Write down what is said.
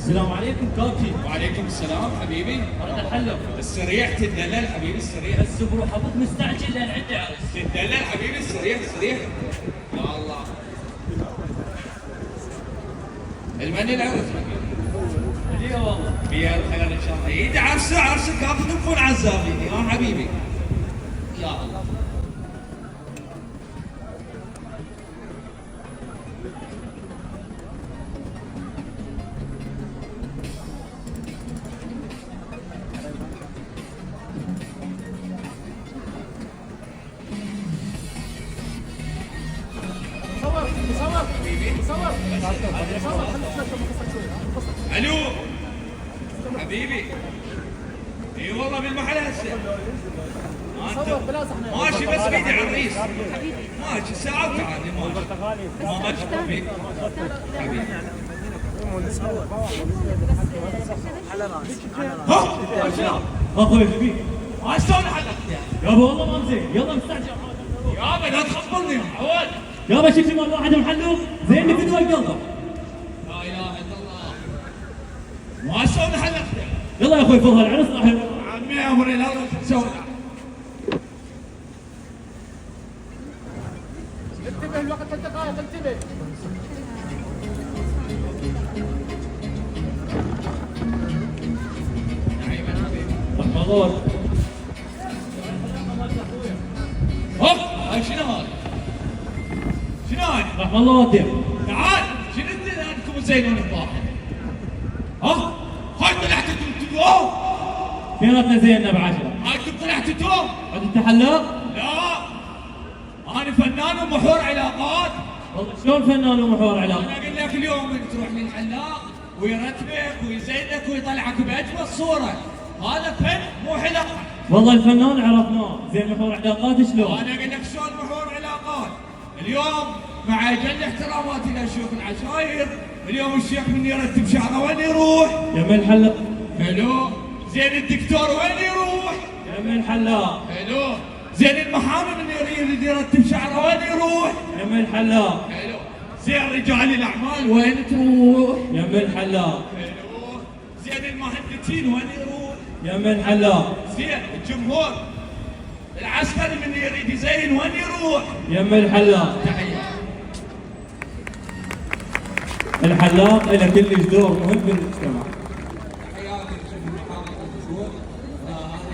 السلام عليكم كابتن. وعليكم السلام حبيبي. اريد الحلو. السريع تدلل حبيبي السريع. بس بروح ابوك مستعجل لان عندي عرس. تدلل حبيبي السريع السريع. يا الله. المني العرس حبيبي. اي والله. فيها الخير ان شاء الله. يدي عرسه عرسك كابتن تكون عزابين يا حبيبي. يا الله. الو حبيبي. اي والله بالمحل هسه. ماشي بس بيدي عريس. ماشي ساعة وتعال ماشي حبيبي. حبيبي. ها اخوي حبيبي. ما شلون حلقت يابا والله ما مزين، يلا مستعجل. يابا لا تخبرني يا عواد. يابا شفت مال واحد محلوف زين بفدوى قلبه. لا اله الا الله. ما شلون حلقت يلا يا اخوي فضل العرس راح عمي امري لا تسوي. انتبه الوقت 3 دقائق انتبه. رحمة الله. هوب هاي شنو هاي؟ شنو هاي؟ رحمة الله والدير. تعال شنو انت عندكم زينون الطاحن؟ ها؟ هاي طلعت توم؟ فيناتنا زيننا بعشرة. هاي طلعت توم؟ عاد انت حلاق؟ لا انا فنان ومحور علاقات. والله شلون فنان ومحور علاقة؟ انا اقول لك اليوم انت تروح للحلاق ويرتبك ويزينك ويطلعك باجمل صوره. هذا فن مو حلقه. والله الفنان عرفناه، زين محور علاقات شلون؟ انا اقول لك شلون محور علاقات. اليوم مع اجل احتراماتي للشيوخ العشاير، اليوم الشيخ من يرتب شعره وين يروح؟ يم الحلاق. حلو. زين الدكتور وين يروح؟ يم الحلاق. حلو. زين المحامي من يريد يرتب شعره وين يروح؟ يم الحلاق. حلو. زين رجال الاعمال وين تروح؟ يم الحلاق. حلو. زين المهندسين وين يروح؟ يم الحلاق. زين الجمهور العسكري من يريد يزين وين يروح؟ يم الحلاق. تحيه. الحلاق له كلش دور مهم بالمجتمع. حياتي شوف المحامي والدكتور. لا هذا